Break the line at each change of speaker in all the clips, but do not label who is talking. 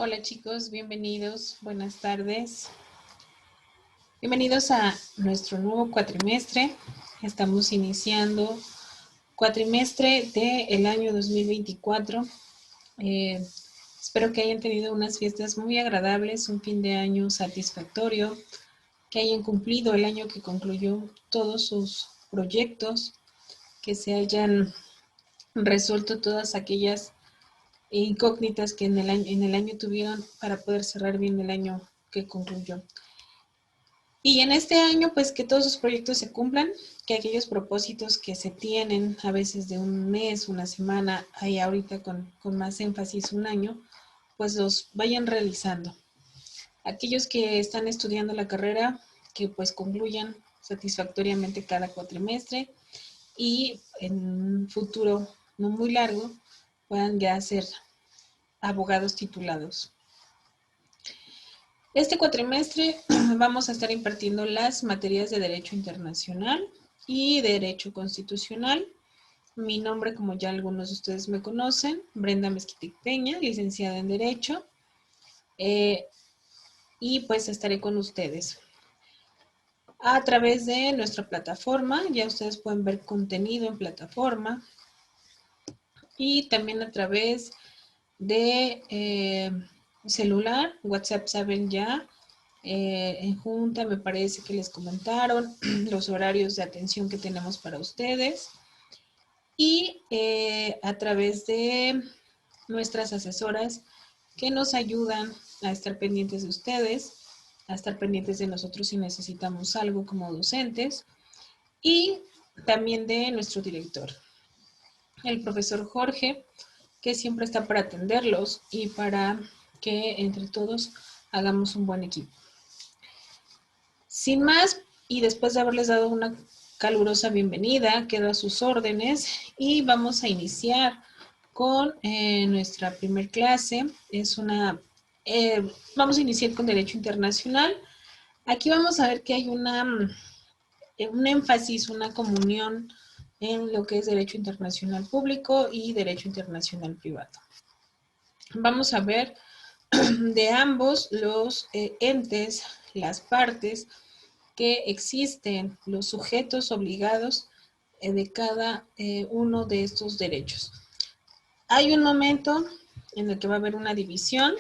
Hola chicos, bienvenidos, buenas tardes. Bienvenidos a nuestro nuevo cuatrimestre. Estamos iniciando cuatrimestre del año 2024. Espero que hayan tenido unas fiestas muy agradables, un fin de año satisfactorio, que hayan cumplido el año que concluyó todos sus proyectos, que se hayan resuelto todas aquellas incógnitas que en el año tuvieron para poder cerrar bien el año que concluyó. Y en este año, pues que todos sus proyectos se cumplan, que aquellos propósitos que se tienen a veces de un mes, una semana, ahí ahorita con más énfasis un año, pues los vayan realizando. Aquellos que están estudiando la carrera, que pues concluyan satisfactoriamente cada cuatrimestre y en un futuro no muy largo puedan ya ser abogados titulados. Este cuatrimestre vamos a estar impartiendo las materias de Derecho Internacional y Derecho Constitucional. Mi nombre, como ya algunos de ustedes me conocen, Brenda Mezquitic Peña, licenciada en Derecho, y pues estaré con ustedes a través de nuestra plataforma. Ya ustedes pueden ver contenido en plataforma y también a través de celular. WhatsApp saben ya. En junta me parece que les comentaron los horarios de atención que tenemos para ustedes y a través de nuestras asesoras que nos ayudan a estar pendientes de ustedes, a estar pendientes de nosotros si necesitamos algo como docentes y también de nuestro director, el profesor Jorge, que siempre está para atenderlos y para que entre todos hagamos un buen equipo. Sin más, y después de haberles dado una calurosa bienvenida, quedo a sus órdenes y vamos a iniciar con nuestra primer clase. Vamos a iniciar con Derecho Internacional. Aquí vamos a ver que hay un énfasis, una comunión en lo que es Derecho Internacional Público y Derecho Internacional Privado. Vamos a ver de ambos los entes, las partes que existen, los sujetos obligados de cada uno de estos derechos. Hay un momento en el que va a haber una división,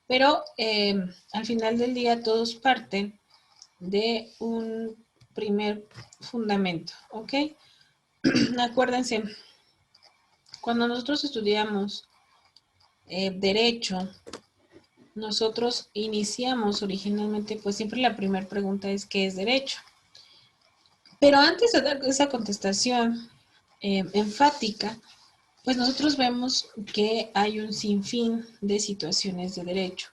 pero al final del día todos parten de un primer fundamento, ¿ok? Acuérdense, cuando nosotros estudiamos derecho, nosotros iniciamos originalmente, pues siempre la primera pregunta es ¿qué es derecho? Pero antes de dar esa contestación enfática, pues nosotros vemos que hay un sinfín de situaciones de derecho.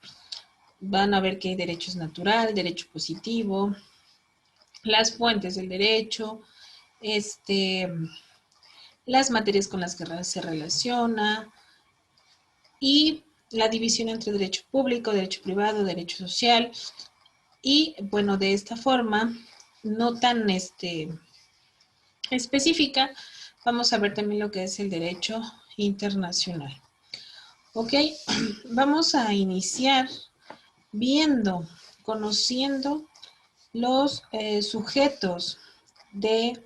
Van a ver que hay derecho natural, derecho positivo, las fuentes del derecho, las materias con las que se relaciona y la división entre derecho público, derecho privado, derecho social. Y bueno, de esta forma, no tan específica, vamos a ver también lo que es el derecho internacional. Ok, vamos a iniciar viendo, conociendo los sujetos del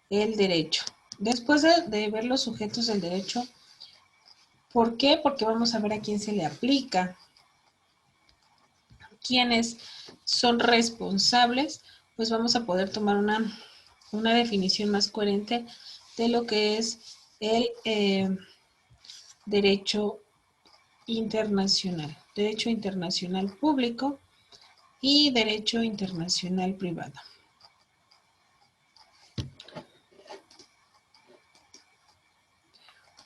derecho. Después de ver los sujetos del derecho, ¿por qué? Porque vamos a ver a quién se le aplica, quiénes son responsables, pues vamos a poder tomar una definición más coherente de lo que es el derecho internacional público y derecho internacional privado.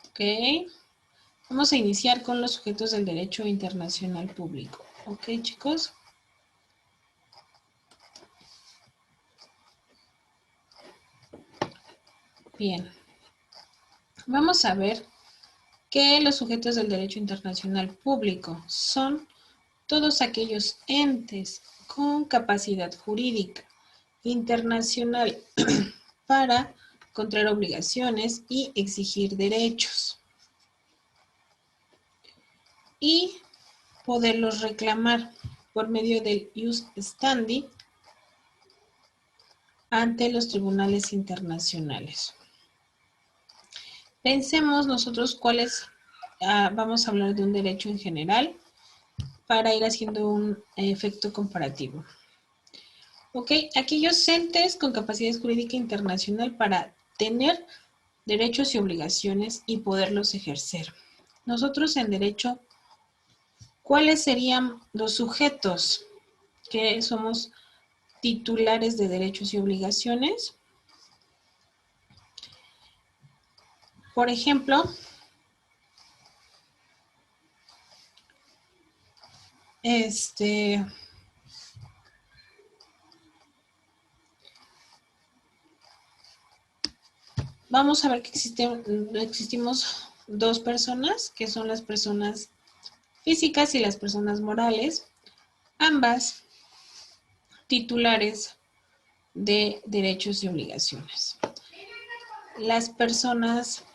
Ok, vamos a iniciar con los sujetos del derecho internacional público. Ok, chicos. Bien, vamos a ver que los sujetos del derecho internacional público son todos aquellos entes con capacidad jurídica internacional para contraer obligaciones y exigir derechos. y poderlos reclamar por medio del ius standi ante los tribunales internacionales. Pensemos nosotros cuáles, vamos a hablar de un derecho en general para ir haciendo un efecto comparativo. Ok, aquellos entes con capacidad jurídica internacional para tener derechos y obligaciones y poderlos ejercer. Nosotros en derecho, ¿cuáles serían los sujetos que somos titulares de derechos y obligaciones? Por ejemplo, vamos a ver que existimos dos personas, que son las personas físicas y las personas morales, ambas titulares de derechos y obligaciones. Las personas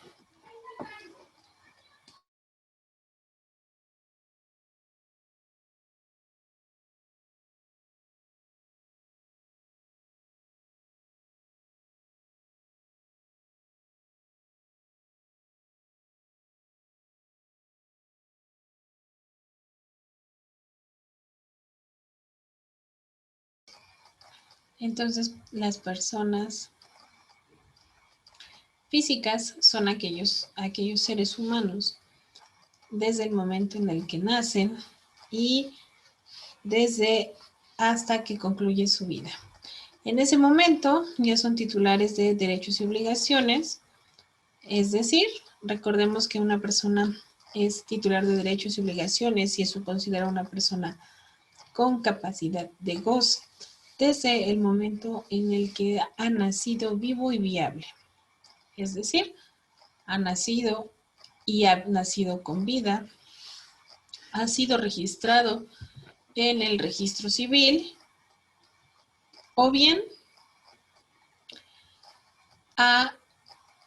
entonces, las personas físicas son aquellos seres humanos desde el momento en el que nacen y desde hasta que concluye su vida. En ese momento ya son titulares de derechos y obligaciones, es decir, recordemos que una persona es titular de derechos y obligaciones y eso considera una persona con capacidad de goce desde el momento en el que ha nacido vivo y viable. Es decir, ha nacido y ha nacido con vida, ha sido registrado en el registro civil o bien ha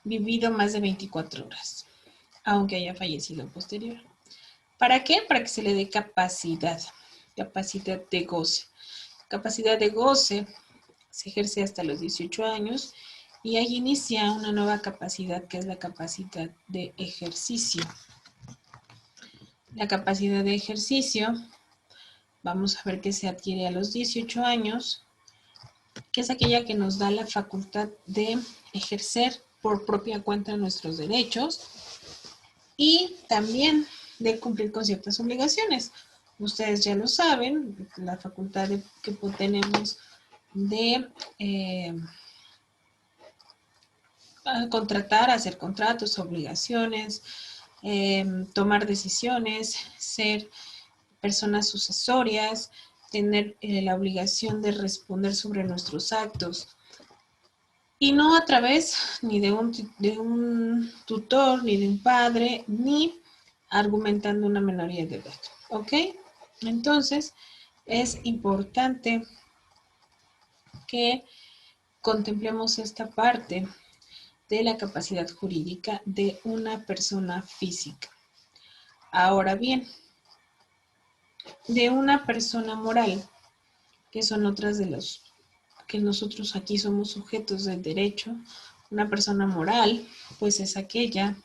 vivido más de 24 horas, aunque haya fallecido posterior. ¿Para qué? Para que se le dé capacidad de goce. Capacidad de goce se ejerce hasta los 18 años y ahí inicia una nueva capacidad que es la capacidad de ejercicio. La capacidad de ejercicio, vamos a ver que se adquiere a los 18 años, que es aquella que nos da la facultad de ejercer por propia cuenta nuestros derechos y también de cumplir con ciertas obligaciones. Ustedes ya lo saben, la facultad que tenemos de contratar, hacer contratos, obligaciones, tomar decisiones, ser personas sucesorias, tener la obligación de responder sobre nuestros actos. Y no a través ni de un tutor, ni de un padre, ni argumentando una minoría de edad. ¿Ok? Entonces, es importante que contemplemos esta parte de la capacidad jurídica de una persona física. Ahora bien, de una persona moral, que son otras de los que nosotros aquí somos sujetos del derecho, una persona moral, pues es aquella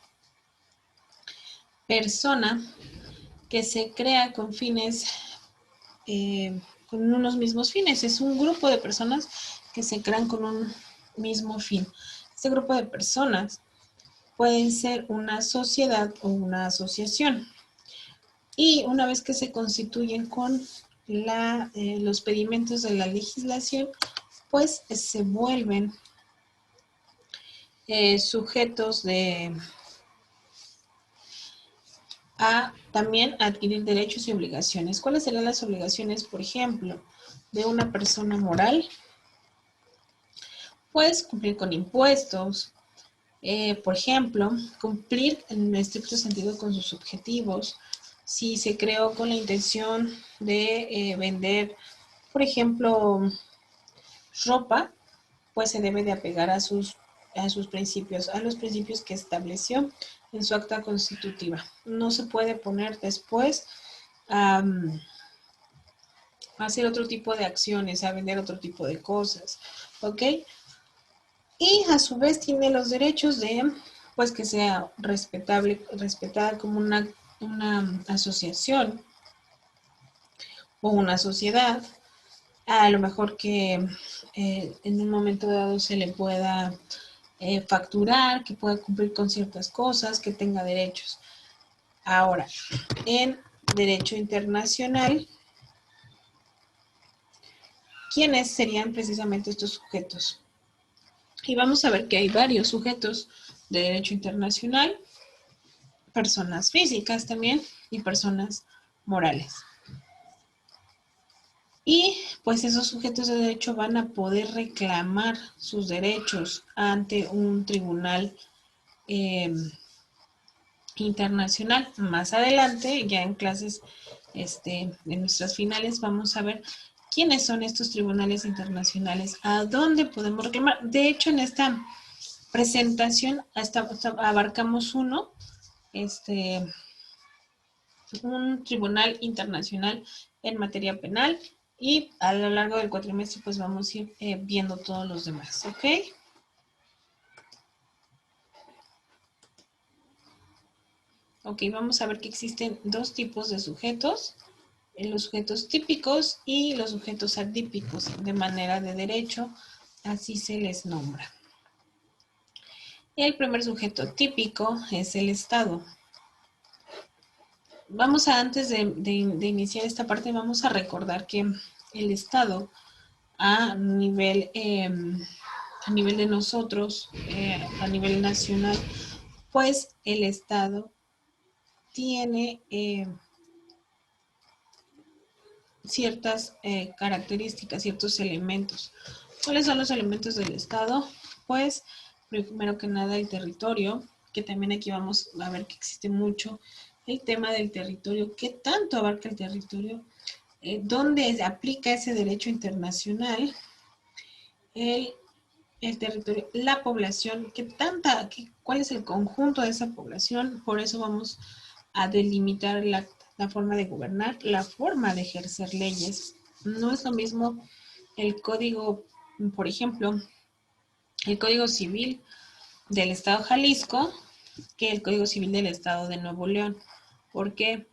persona que se crea con fines, con unos mismos fines. Es un grupo de personas que se crean con un mismo fin. Este grupo de personas pueden ser una sociedad o una asociación. Y una vez que se constituyen con los pedimentos de la legislación, pues se vuelven sujetos a también adquirir derechos y obligaciones. ¿Cuáles serán las obligaciones, por ejemplo, de una persona moral? Pues cumplir con impuestos, por ejemplo, cumplir en estricto sentido con sus objetivos. Si se creó con la intención de vender, por ejemplo, ropa, pues se debe de apegar a sus principios, a los principios que estableció en su acta constitutiva. No se puede poner después a hacer otro tipo de acciones, a vender otro tipo de cosas, ¿ok? Y a su vez tiene los derechos de, pues, que sea respetada como una asociación o una sociedad, a lo mejor que en un momento dado se le pueda facturar, que pueda cumplir con ciertas cosas, que tenga derechos. Ahora, en derecho internacional, ¿quiénes serían precisamente estos sujetos? Y vamos a ver que hay varios sujetos de derecho internacional, personas físicas también y personas morales. Y pues esos sujetos de derecho van a poder reclamar sus derechos ante un tribunal internacional. Más adelante, ya en clases en nuestras finales, vamos a ver quiénes son estos tribunales internacionales, a dónde podemos reclamar. De hecho, en esta presentación hasta abarcamos un tribunal internacional en materia penal, y a lo largo del cuatrimestre pues vamos a ir viendo todos los demás, ¿ok? Ok, vamos a ver que existen dos tipos de sujetos, los sujetos típicos y los sujetos atípicos. De manera de derecho, así se les nombra. El primer sujeto típico es el Estado. Vamos a, antes de iniciar esta parte, vamos a recordar que el Estado a nivel de nosotros, a nivel nacional, pues el Estado tiene ciertas características, ciertos elementos. ¿Cuáles son los elementos del Estado? Pues, primero que nada, el territorio, que también aquí vamos a ver que existe mucho el tema del territorio. ¿Qué tanto abarca el territorio? ¿Dónde aplica ese derecho internacional? El territorio, la población, cuál es el conjunto de esa población. Por eso vamos a delimitar la forma de gobernar, la forma de ejercer leyes. No es lo mismo el código, por ejemplo, el Código Civil del Estado de Jalisco que el Código Civil del Estado de Nuevo León. ¿Por qué?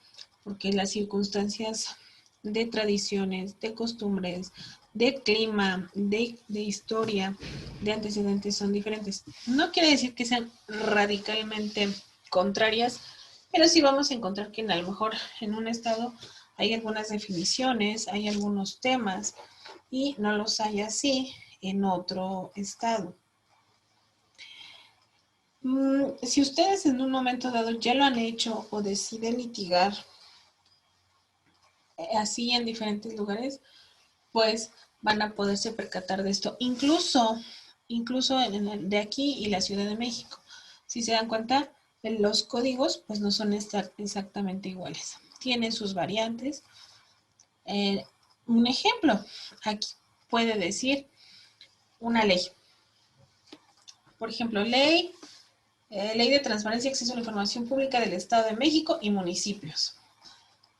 Porque las circunstancias de tradiciones, de costumbres, de clima, de historia, de antecedentes son diferentes. No quiere decir que sean radicalmente contrarias, pero sí vamos a encontrar que a lo mejor en un estado hay algunas definiciones, hay algunos temas y no los hay así en otro estado. Si ustedes en un momento dado ya lo han hecho o deciden litigar así en diferentes lugares, pues van a poderse percatar de esto. Incluso de aquí y la Ciudad de México. Si se dan cuenta, los códigos pues no son exactamente iguales. Tienen sus variantes. Un ejemplo, aquí puede decir una ley. Por ejemplo, ley de transparencia y acceso a la información pública del Estado de México y municipios.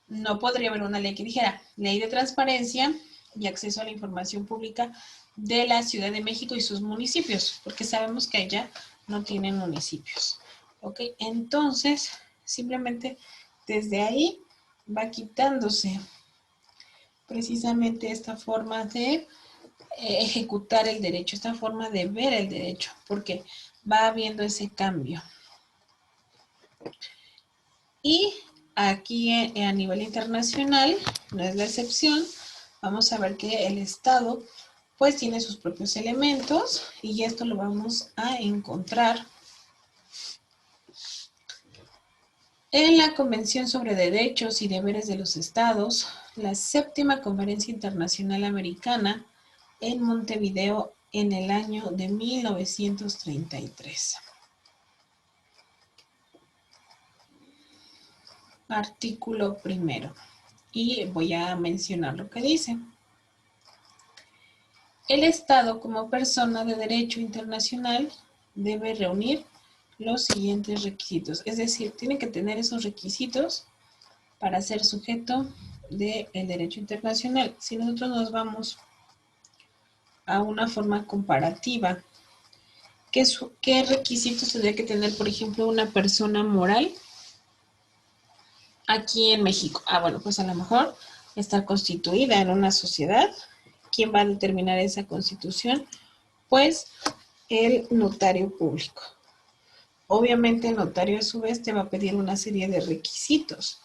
No podría haber una ley que dijera ley de transparencia y acceso a la información pública de la Ciudad de México y sus municipios, porque sabemos que allá no tienen municipios. ¿Ok? Entonces, simplemente desde ahí va quitándose precisamente esta forma de ejecutar el derecho, esta forma de ver el derecho, porque va habiendo ese cambio. Y aquí a nivel internacional, no es la excepción, vamos a ver que el Estado pues tiene sus propios elementos y esto lo vamos a encontrar en la Convención sobre Derechos y Deberes de los Estados, la séptima Conferencia Internacional Americana en Montevideo en el año de 1933. Artículo primero. Y voy a mencionar lo que dice. El Estado, como persona de derecho internacional, debe reunir los siguientes requisitos. Es decir, tiene que tener esos requisitos para ser sujeto del derecho internacional. Si nosotros nos vamos a una forma comparativa, ¿qué requisitos tendría que tener, por ejemplo, una persona moral aquí en México? Bueno, pues a lo mejor estar constituida en una sociedad. ¿Quién va a determinar esa constitución? Pues el notario público. Obviamente el notario a su vez te va a pedir una serie de requisitos.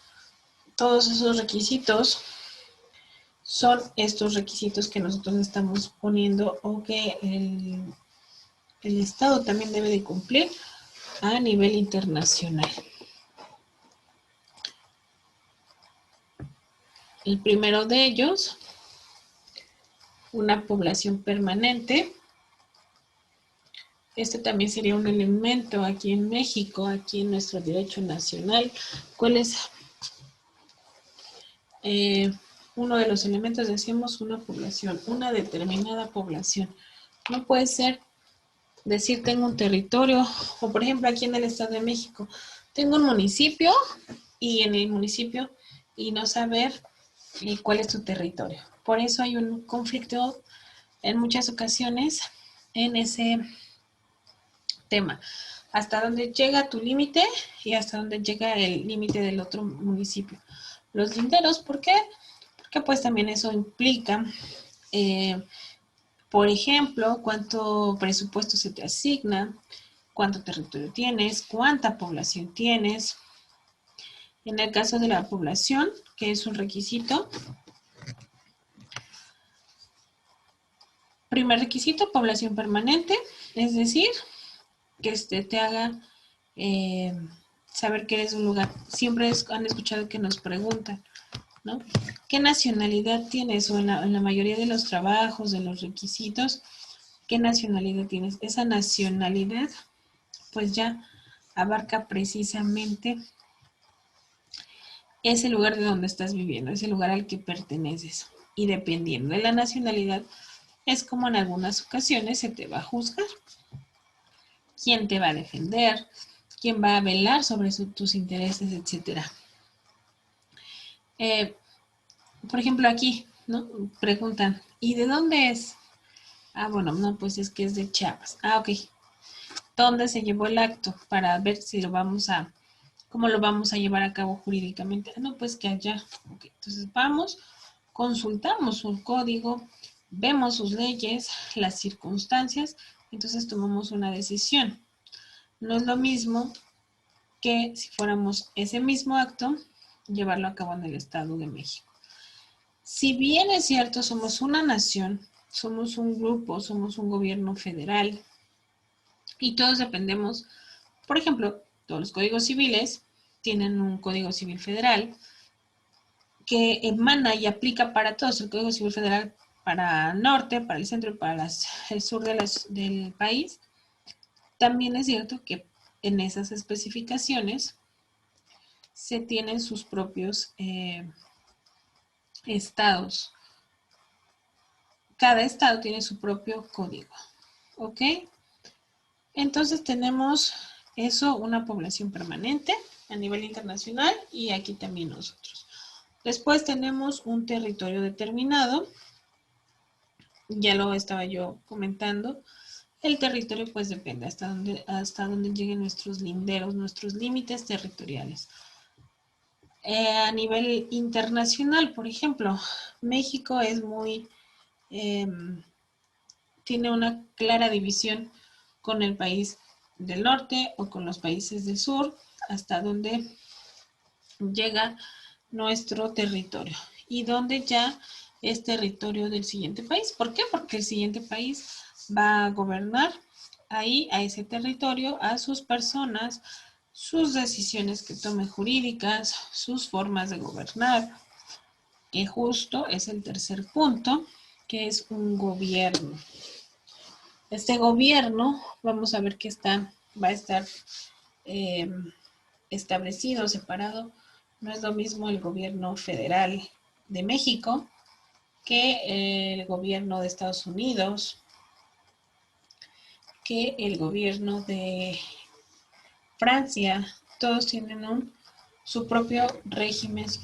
Todos esos requisitos son estos requisitos que nosotros estamos poniendo o que el Estado también debe de cumplir a nivel internacional. El primero de ellos, una población permanente. Este también sería un elemento aquí en México, aquí en nuestro derecho nacional. ¿Cuál es uno de los elementos? Decimos una población, una determinada población. No puede ser decir tengo un territorio, o por ejemplo aquí en el Estado de México, tengo un municipio y en el municipio y no saber cuál es tu territorio. Por eso hay un conflicto en muchas ocasiones en ese tema. Hasta dónde llega tu límite y hasta dónde llega el límite del otro municipio. Los linderos, ¿por qué? Porque pues también eso implica, por ejemplo, cuánto presupuesto se te asigna, cuánto territorio tienes, cuánta población tienes. En el caso de la población, que es un requisito, primer requisito, población permanente, es decir, que te haga saber que eres un lugar. Siempre han escuchado que nos preguntan, ¿no? ¿Qué nacionalidad tienes? O en la mayoría de los trabajos, de los requisitos, ¿qué nacionalidad tienes? Esa nacionalidad, pues ya abarca precisamente ese lugar de donde estás viviendo, ese lugar al que perteneces. Y dependiendo de la nacionalidad, es como en algunas ocasiones se te va a juzgar. ¿Quién te va a defender? ¿Quién va a velar sobre tus intereses, etcétera? Por ejemplo, aquí, ¿no? Preguntan, ¿y de dónde es? Bueno, no, pues es que es de Chiapas. Ok. ¿Dónde se llevó el acto? Para ver si cómo lo vamos a llevar a cabo jurídicamente. No, pues que allá. Okay. Entonces vamos, consultamos su código, vemos sus leyes, las circunstancias, entonces tomamos una decisión. No es lo mismo que si fuéramos ese mismo acto, llevarlo a cabo en el Estado de México. Si bien es cierto, somos una nación, somos un grupo, somos un gobierno federal y todos dependemos, por ejemplo, todos los códigos civiles tienen un código civil federal que emana y aplica para todos, el código civil federal para el norte, para el centro y para el sur del país. También es cierto que en esas especificaciones se tienen sus propios estados. Cada estado tiene su propio código, ¿ok? Entonces tenemos eso, una población permanente a nivel internacional y aquí también nosotros. Después tenemos un territorio determinado, ya lo estaba yo comentando. El territorio pues depende hasta dónde lleguen nuestros linderos, nuestros límites territoriales. A nivel internacional, por ejemplo, México es tiene una clara división con el país del norte o con los países del sur, hasta donde llega nuestro territorio y donde ya es territorio del siguiente país. ¿Por qué? Porque el siguiente país va a gobernar ahí, a ese territorio, a sus personas, sus decisiones que tome jurídicas, sus formas de gobernar, que justo es el tercer punto, que es un gobierno. Este gobierno, vamos a ver que va a estar establecido, separado. No es lo mismo el gobierno federal de México que el gobierno de Estados Unidos, que el gobierno de Francia, todos tienen su propio régimen, su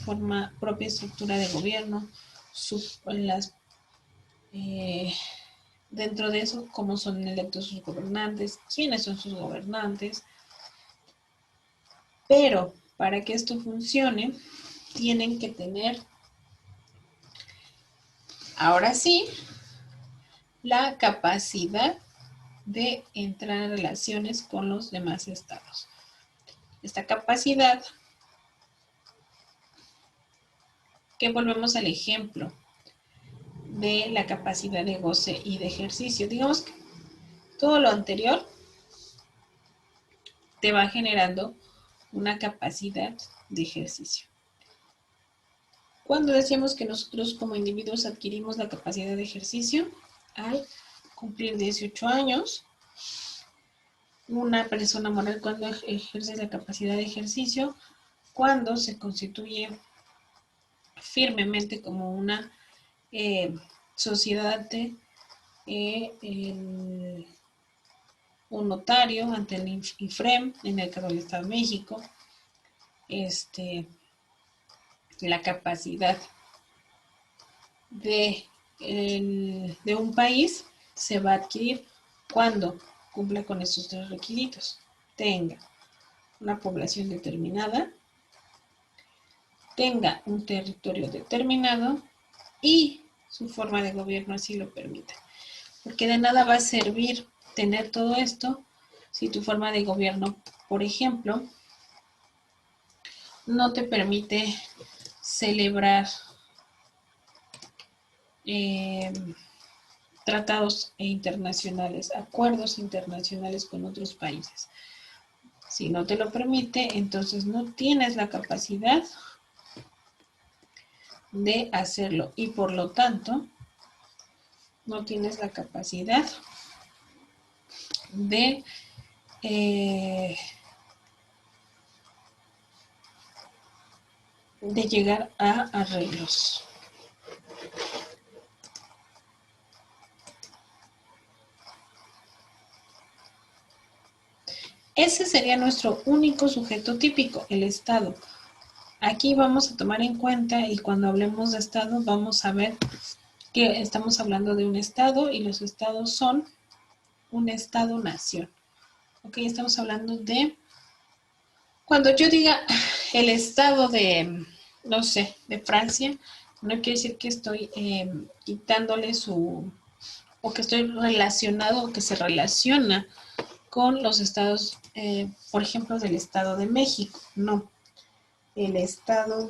propia estructura de gobierno, dentro de eso, cómo son electos sus gobernantes, quiénes son sus gobernantes. Pero para que esto funcione, tienen que tener, ahora sí, la capacidad de entrar en relaciones con los demás estados. Esta capacidad, que volvemos al ejemplo de la capacidad de goce y de ejercicio. Digamos que todo lo anterior te va generando una capacidad de ejercicio. Cuando decíamos que nosotros como individuos adquirimos la capacidad de ejercicio, al cumplir 18 años, una persona moral cuando ejerce la capacidad de ejercicio, cuando se constituye firmemente como una sociedad ante un notario, ante el IFREM, en el caso del Estado de México, la capacidad de un país se va a adquirir cuando cumpla con estos tres requisitos. Tenga una población determinada, tenga un territorio determinado y su forma de gobierno así lo permita. Porque de nada va a servir tener todo esto si tu forma de gobierno, por ejemplo, no te permite celebrar tratados internacionales, acuerdos internacionales con otros países. Si no te lo permite, entonces no tienes la capacidad de hacerlo y por lo tanto no tienes la capacidad de llegar a arreglos. Ese sería nuestro único sujeto típico, el Estado. Aquí vamos a tomar en cuenta y cuando hablemos de Estado vamos a ver que estamos hablando de un Estado y los Estados son un Estado-nación. Ok, estamos hablando de, cuando yo diga el Estado de, no sé, de Francia, no quiere decir que estoy quitándole o que estoy relacionado o que se relaciona con los estados, por ejemplo, del Estado de México. No, el Estado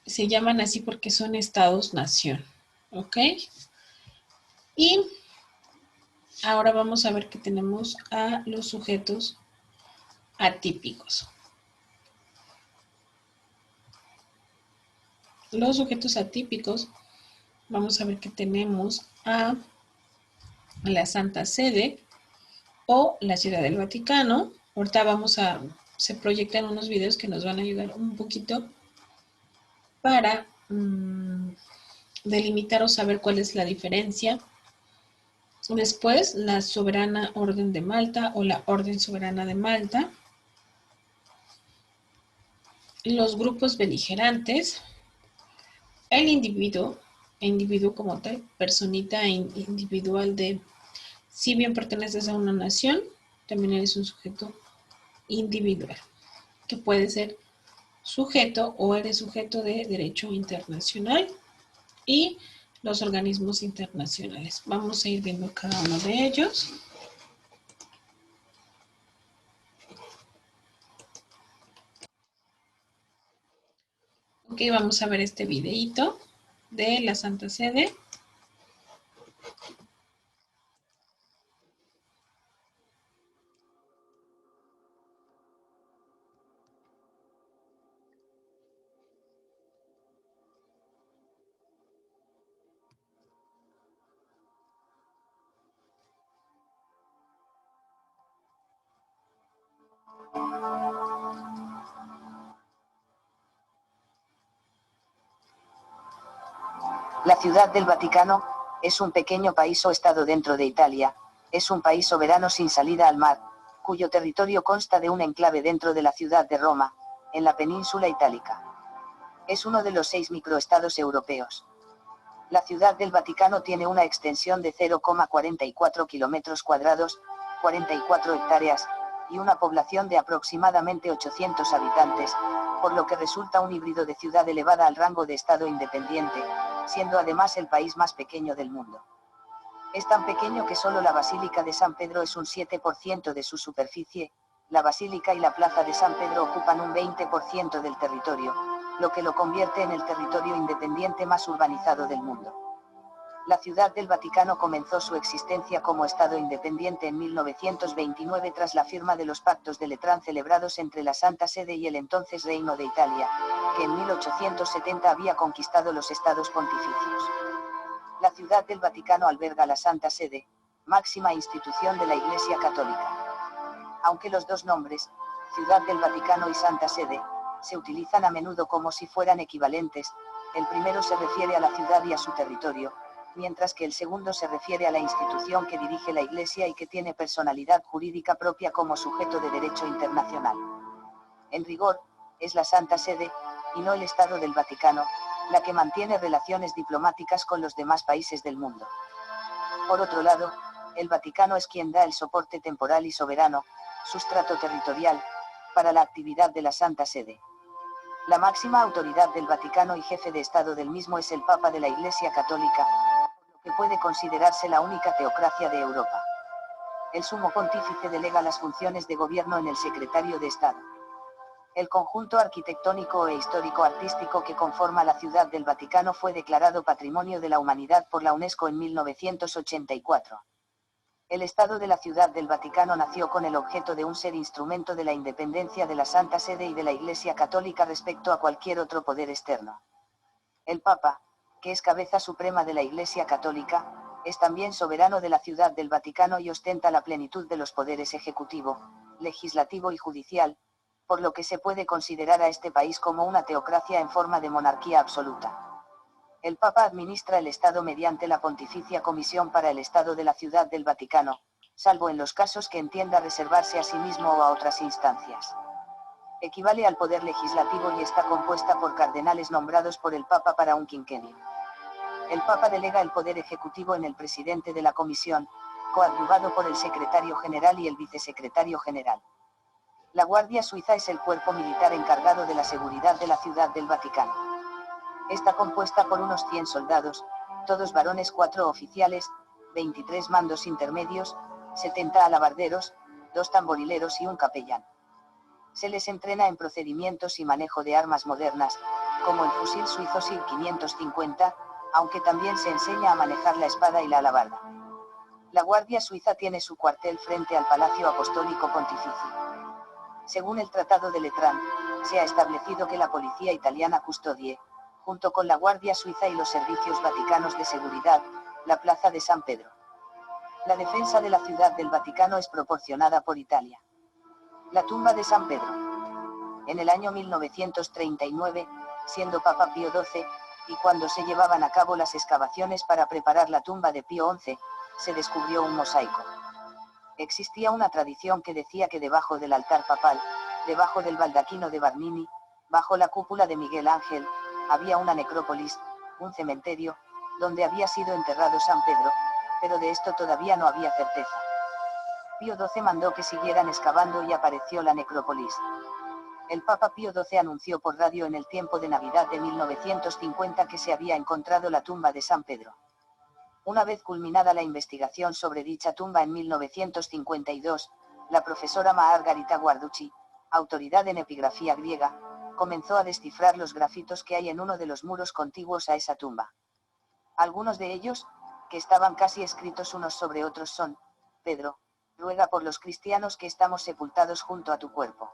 se llaman así porque son estados-nación, ¿ok? Y ahora vamos a ver que tenemos a los sujetos atípicos. Los sujetos atípicos, vamos a ver que tenemos a la Santa Sede o la Ciudad del Vaticano. Ahorita se proyectan unos videos que nos van a ayudar un poquito para delimitar o saber cuál es la diferencia. Después, la Soberana Orden de Malta o la Orden Soberana de Malta. Los grupos beligerantes, el individuo como tal, personita individual de, si bien perteneces a una nación, también eres un sujeto individual, que puede ser sujeto o eres sujeto de derecho internacional y los organismos internacionales. Vamos a ir viendo cada uno de ellos. Ok, vamos a ver este videito de la Santa Sede.
La Ciudad del Vaticano es un pequeño país o estado dentro de Italia, Es un país soberano sin salida al mar, cuyo territorio consta de un enclave dentro de la ciudad de Roma, en la península itálica. Es uno de los 6 microestados europeos. La Ciudad del Vaticano tiene una extensión de 0,44 kilómetros cuadrados, 44 hectáreas, y una población de aproximadamente 800 habitantes, por lo que resulta un híbrido de ciudad elevada al rango de estado independiente, siendo además el país más pequeño del mundo. Es tan pequeño que solo la Basílica de San Pedro es un 7% de su superficie, la Basílica y la Plaza de San Pedro ocupan un 20% del territorio, lo que lo convierte en el territorio independiente más urbanizado del mundo. La Ciudad del Vaticano comenzó su existencia como Estado independiente en 1929 tras la firma de los Pactos de Letrán celebrados entre la Santa Sede y el entonces Reino de Italia, que en 1870 había conquistado los estados pontificios. La Ciudad del Vaticano alberga la Santa Sede, máxima institución de la Iglesia Católica. Aunque los dos nombres, Ciudad del Vaticano y Santa Sede, se utilizan a menudo como si fueran equivalentes, el primero se refiere a la ciudad y a su territorio, mientras que el segundo se refiere a la institución que dirige la Iglesia y que tiene personalidad jurídica propia como sujeto de derecho internacional. En rigor, es la Santa Sede, y no el Estado del Vaticano, la que mantiene relaciones diplomáticas con los demás países del mundo. Por otro lado, el Vaticano es quien da el soporte temporal y soberano, sustrato territorial, para la actividad de la Santa Sede. La máxima autoridad del Vaticano y jefe de Estado del mismo es el Papa de la Iglesia Católica, por lo que puede considerarse la única teocracia de Europa. El Sumo Pontífice delega las funciones de gobierno en el Secretario de Estado. El conjunto arquitectónico e histórico-artístico que conforma la Ciudad del Vaticano fue declarado Patrimonio de la Humanidad por la UNESCO en 1984. El Estado de la Ciudad del Vaticano nació con el objeto de ser instrumento de la independencia de la Santa Sede y de la Iglesia Católica respecto a cualquier otro poder externo. El Papa, que es cabeza suprema de la Iglesia Católica, es también soberano de la Ciudad del Vaticano y ostenta la plenitud de los poderes ejecutivo, legislativo y judicial, por lo que se puede considerar a este país como una teocracia en forma de monarquía absoluta. El Papa administra el Estado mediante la Pontificia Comisión para el Estado de la Ciudad del Vaticano, salvo en los casos que entienda reservarse a sí mismo o a otras instancias. Equivale al poder legislativo y está compuesta por cardenales nombrados por el Papa para un quinquenio. El Papa delega el poder ejecutivo en el presidente de la Comisión, coadyuvado por el secretario general y el vicesecretario general. La Guardia Suiza es el cuerpo militar encargado de la seguridad de la Ciudad del Vaticano. Está compuesta por unos 100 soldados, todos varones, 4 oficiales, 23 mandos intermedios, 70 alabarderos, 2 tamborileros y un capellán. Se les entrena en procedimientos y manejo de armas modernas, como el fusil suizo SIG 550, aunque también se enseña a manejar la espada y la alabarda. La Guardia Suiza tiene su cuartel frente al Palacio Apostólico Pontificio. Según el Tratado de Letrán, se ha establecido que la policía italiana custodie, junto con la Guardia Suiza y los servicios vaticanos de seguridad, la Plaza de San Pedro. La defensa de la Ciudad del Vaticano es proporcionada por Italia. La tumba de San Pedro. En el año 1939, siendo Papa Pío XII, y cuando se llevaban a cabo las excavaciones para preparar la tumba de Pío XI, se descubrió un mosaico. Existía una tradición que decía que debajo del altar papal, debajo del baldaquino de Bernini, bajo la cúpula de Miguel Ángel, había una necrópolis, un cementerio, donde había sido enterrado San Pedro, pero de esto todavía no había certeza. Pío XII mandó que siguieran excavando y apareció la necrópolis. El Papa Pío XII anunció por radio en el tiempo de Navidad de 1950 que se había encontrado la tumba de San Pedro. Una vez culminada la investigación sobre dicha tumba en 1952, la profesora Margarita Guarducci, autoridad en epigrafía griega, comenzó a descifrar los grafitos que hay en uno de los muros contiguos a esa tumba. Algunos de ellos, que estaban casi escritos unos sobre otros son: Pedro, ruega por los cristianos que estamos sepultados junto a tu cuerpo.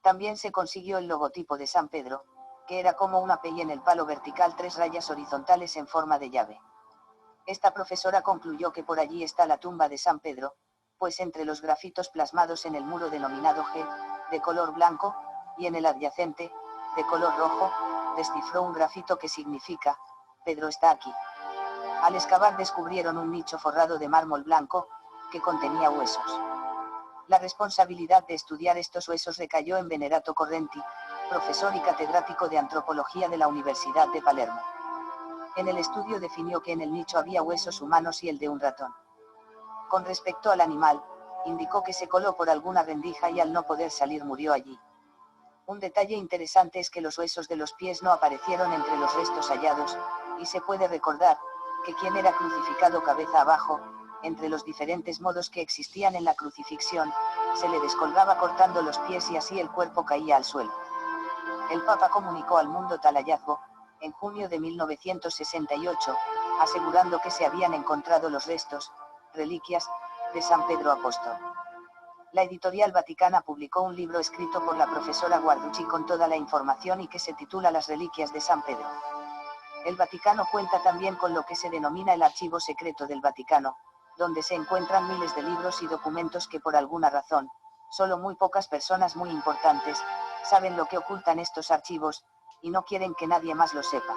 También se consiguió el logotipo de San Pedro, que era como una P y en el palo vertical 3 rayas horizontales en forma de llave. Esta profesora concluyó que por allí está la tumba de San Pedro, pues entre los grafitos plasmados en el muro denominado G, de color blanco, y en el adyacente, de color rojo, descifró un grafito que significa: Pedro está aquí. Al excavar descubrieron un nicho forrado de mármol blanco, que contenía huesos. La responsabilidad de estudiar estos huesos recayó en Venerato Correnti, profesor y catedrático de antropología de la Universidad de Palermo. En el estudio definió que en el nicho había huesos humanos y el de un ratón. Con respecto al animal, indicó que se coló por alguna rendija y al no poder salir murió allí. Un detalle interesante es que los huesos de los pies no aparecieron entre los restos hallados, y se puede recordar, que quien era crucificado cabeza abajo, entre los diferentes modos que existían en la crucifixión, se le descolgaba cortando los pies y así el cuerpo caía al suelo. El Papa comunicó al mundo tal hallazgo, en junio de 1968, asegurando que se habían encontrado los restos, reliquias, de San Pedro Apóstol. La editorial Vaticana publicó un libro escrito por la profesora Guarducci con toda la información y que se titula Las reliquias de San Pedro. El Vaticano cuenta también con lo que se denomina el Archivo Secreto del Vaticano, donde se encuentran miles de libros y documentos que por alguna razón, solo muy pocas personas muy importantes, saben lo que ocultan estos archivos, y no quieren que nadie más lo sepa.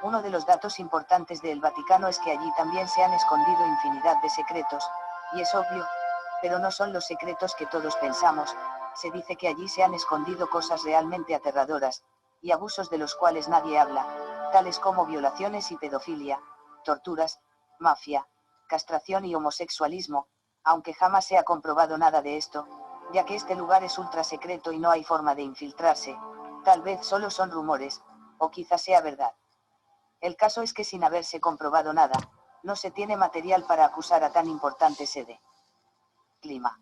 Uno de los datos importantes del Vaticano es que allí también se han escondido infinidad de secretos, y es obvio, pero no son los secretos que todos pensamos. Se dice que allí se han escondido cosas realmente aterradoras, y abusos de los cuales nadie habla, tales como violaciones y pedofilia, torturas, mafia, castración y homosexualismo, aunque jamás se ha comprobado nada de esto, ya que este lugar es ultra secreto y no hay forma de infiltrarse. Tal vez solo son rumores, o quizás sea verdad. El caso es que sin haberse comprobado nada, no se tiene material para acusar a tan importante sede. Clima.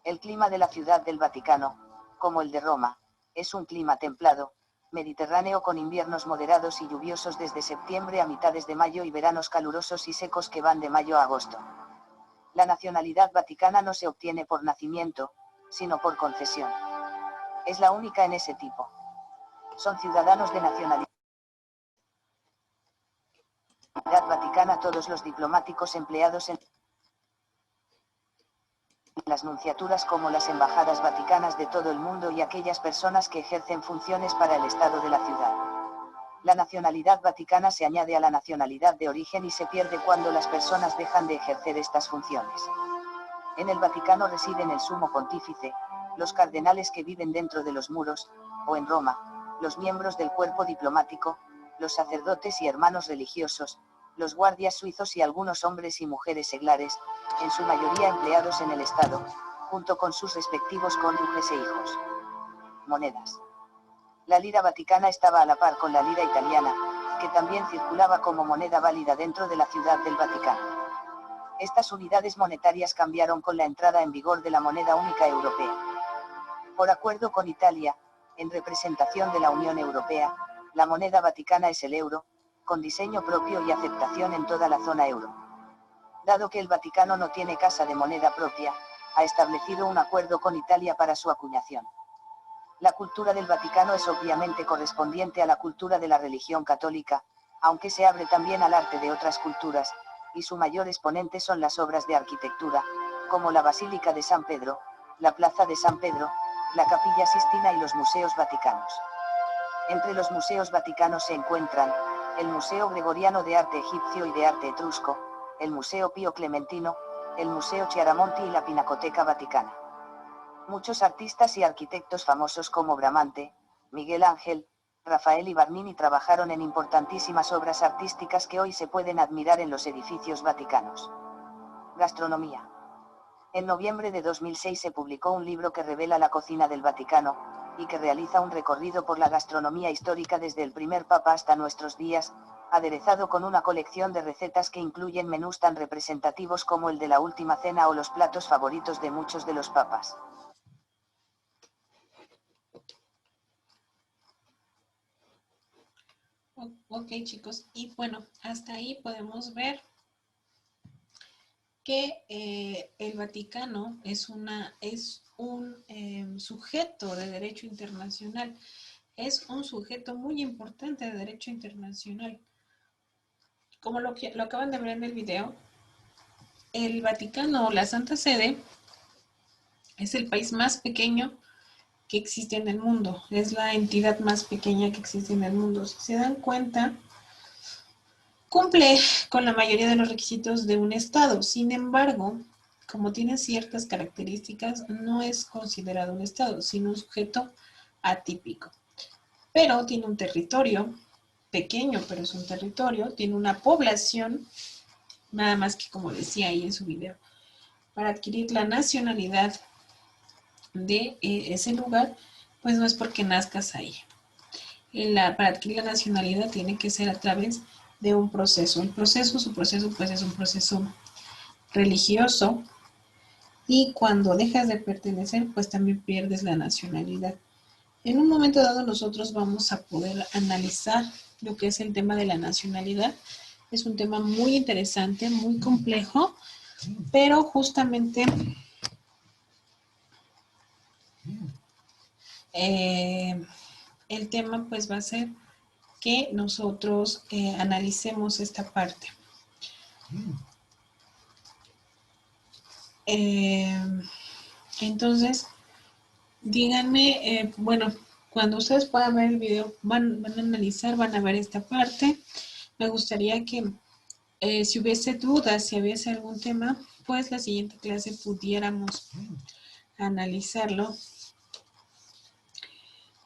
El clima de la Ciudad del Vaticano, como el de Roma, es un clima templado, mediterráneo con inviernos moderados y lluviosos desde septiembre a mitades de mayo y veranos calurosos y secos que van de mayo a agosto. La nacionalidad vaticana no se obtiene por nacimiento, sino por concesión. Es la única en ese tipo. Son ciudadanos de nacionalidad vaticana todos los diplomáticos empleados en las nunciaturas como las embajadas vaticanas de todo el mundo y aquellas personas que ejercen funciones para el Estado de la ciudad. La nacionalidad vaticana se añade a la nacionalidad de origen y se pierde cuando las personas dejan de ejercer estas funciones. En el Vaticano residen el sumo pontífice, los cardenales que viven dentro de los muros, o en Roma, los miembros del cuerpo diplomático, los sacerdotes y hermanos religiosos, los guardias suizos y algunos hombres y mujeres seglares, en su mayoría empleados en el Estado, junto con sus respectivos cónyuges e hijos. Monedas. La lira vaticana estaba a la par con la lira italiana, que también circulaba como moneda válida dentro de la Ciudad del Vaticano. Estas unidades monetarias cambiaron con la entrada en vigor de la moneda única europea. Por acuerdo con Italia, en representación de la Unión Europea, la moneda vaticana es el euro, con diseño propio y aceptación en toda la zona euro. Dado que el Vaticano no tiene casa de moneda propia, ha establecido un acuerdo con Italia para su acuñación. La cultura del Vaticano es obviamente correspondiente a la cultura de la religión católica, aunque se abre también al arte de otras culturas, y su mayor exponente son las obras de arquitectura, como la Basílica de San Pedro, la Plaza de San Pedro, la Capilla Sistina y los museos vaticanos. Entre los museos vaticanos se encuentran, el Museo Gregoriano de Arte Egipcio y de Arte Etrusco, el Museo Pío Clementino, el Museo Chiaramonti y la Pinacoteca Vaticana. Muchos artistas y arquitectos famosos como Bramante, Miguel Ángel, Rafael y Bernini trabajaron en importantísimas obras artísticas que hoy se pueden admirar en los edificios vaticanos. Gastronomía. En noviembre de 2006 se publicó un libro que revela la cocina del Vaticano, y que realiza un recorrido por la gastronomía histórica desde el primer papa hasta nuestros días, aderezado con una colección de recetas que incluyen menús tan representativos como el de la Última Cena o los platos favoritos de muchos de los papas.
Ok, chicos, y bueno, hasta ahí podemos ver que el Vaticano es un sujeto de derecho internacional, es un sujeto muy importante de derecho internacional. Como lo acaban de ver en el video, el Vaticano, la Santa Sede, es el país más pequeño que existe en el mundo, es la entidad más pequeña que existe en el mundo. Si se dan cuenta, cumple con la mayoría de los requisitos de un estado. Sin embargo, como tiene ciertas características, no es considerado un estado, sino un sujeto atípico. Pero tiene un territorio pequeño, pero es un territorio, tiene una población, nada más que como decía ahí en su video, para adquirir la nacionalidad de ese lugar, pues no es porque nazcas ahí. Para adquirir la nacionalidad tiene que ser a través de un proceso. Su proceso pues es un proceso religioso, y cuando dejas de pertenecer, pues también pierdes la nacionalidad. En un momento dado nosotros vamos a poder analizar lo que es el tema de la nacionalidad. Es un tema muy interesante, muy complejo, pero justamente el tema pues va a ser que nosotros analicemos esta parte. Entonces, díganme, bueno, cuando ustedes puedan ver el video, van a analizar, van a ver esta parte. Me gustaría que si hubiese dudas, si hubiese algún tema, pues la siguiente clase pudiéramos analizarlo.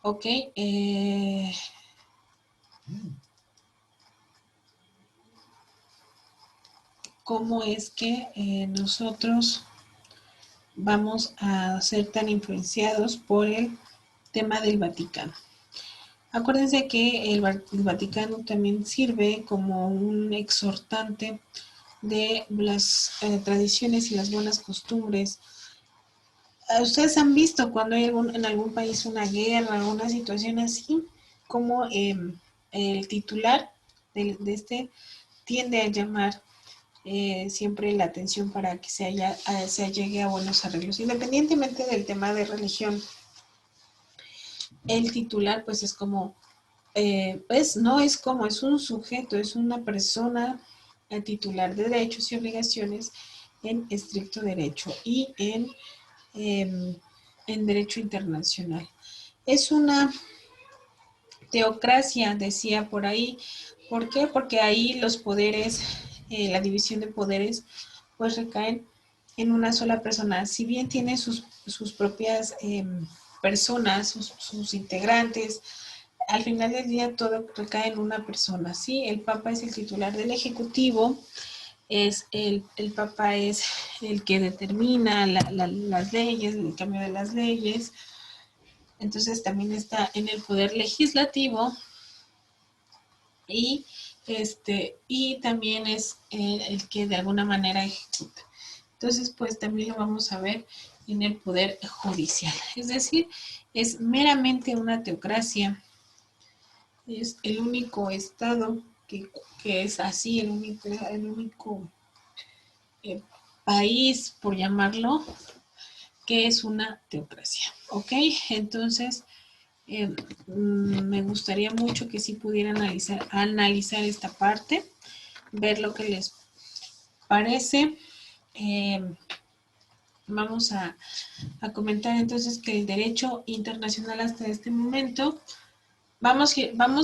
Ok. ¿Cómo es que nosotros vamos a ser tan influenciados por el tema del Vaticano? Acuérdense que el Vaticano también sirve como un exhortante de las tradiciones y las buenas costumbres. Ustedes han visto cuando hay en algún país una guerra, alguna situación así, como el titular de este tiende a llamar siempre la atención para que se llegue a buenos arreglos. Independientemente del tema de religión, el titular pues es como, no es como, es un sujeto, es una persona titular de derechos y obligaciones en estricto derecho y en derecho internacional. Es una teocracia, decía por ahí. ¿Por qué? Porque ahí los poderes, la división de poderes, pues recaen en una sola persona. Si bien tiene sus propias personas, sus integrantes, al final del día todo recae en una persona, ¿sí? El Papa es el titular del Ejecutivo, el Papa es el que determina las leyes, el cambio de las leyes. Entonces también está en el poder legislativo y también es el que de alguna manera ejecuta. Entonces, pues también lo vamos a ver en el poder judicial. Es decir, es meramente una teocracia. Es el único estado que es así, el único país, por llamarlo, que es una teocracia. ¿Ok? Entonces, me gustaría mucho que sí pudieran analizar esta parte, ver lo que les parece. Vamos a comentar entonces que el derecho internacional hasta este momento, vamos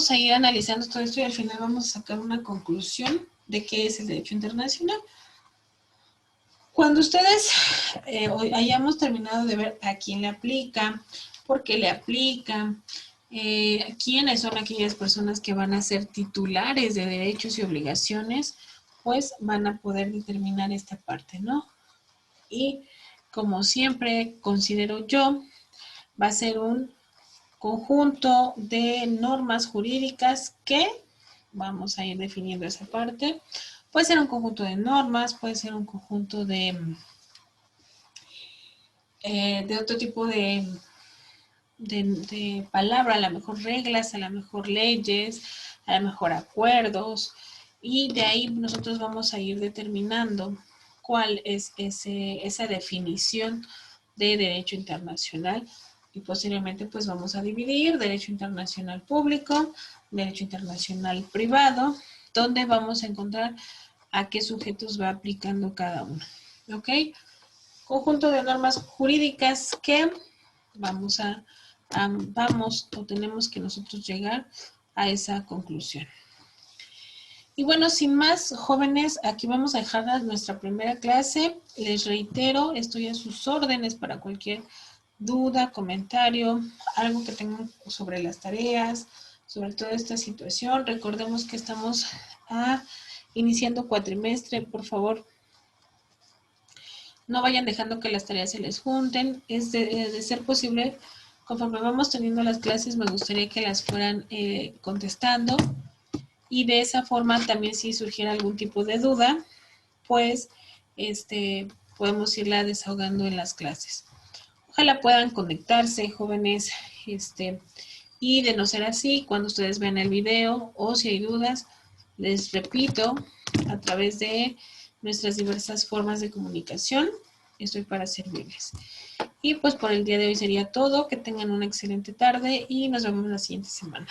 a ir analizando todo esto y al final vamos a sacar una conclusión de qué es el derecho internacional. Cuando ustedes hayamos terminado de ver a quién le aplica, por qué le aplica, quiénes son aquellas personas que van a ser titulares de derechos y obligaciones, pues van a poder determinar esta parte, ¿no? Y como siempre considero yo, va a ser un conjunto de normas jurídicas que vamos a ir definiendo esa parte. Puede ser un conjunto de normas, puede ser un conjunto de otro tipo de palabra, a lo mejor reglas, a lo mejor leyes, a lo mejor acuerdos, y de ahí nosotros vamos a ir determinando cuál es esa definición de derecho internacional, y posteriormente pues vamos a dividir derecho internacional público, derecho internacional privado, donde vamos a encontrar a qué sujetos va aplicando cada uno. ¿Ok? Conjunto de normas jurídicas que vamos o tenemos que nosotros llegar a esa conclusión. Y bueno, sin más, jóvenes, aquí vamos a dejar nuestra primera clase. Les reitero, estoy a sus órdenes para cualquier duda, comentario, algo que tengan sobre las tareas, sobre toda esta situación. Recordemos que estamos iniciando cuatrimestre. Por favor, no vayan dejando que las tareas se les junten. Es de ser posible, conforme vamos teniendo las clases, me gustaría que las fueran contestando. Y de esa forma también si surgiera algún tipo de duda, pues podemos irla desahogando en las clases. Ojalá puedan conectarse, jóvenes, y de no ser así, cuando ustedes vean el video o si hay dudas, les repito, a través de nuestras diversas formas de comunicación, estoy para servirles. Y pues por el día de hoy sería todo, que tengan una excelente tarde y nos vemos la siguiente semana.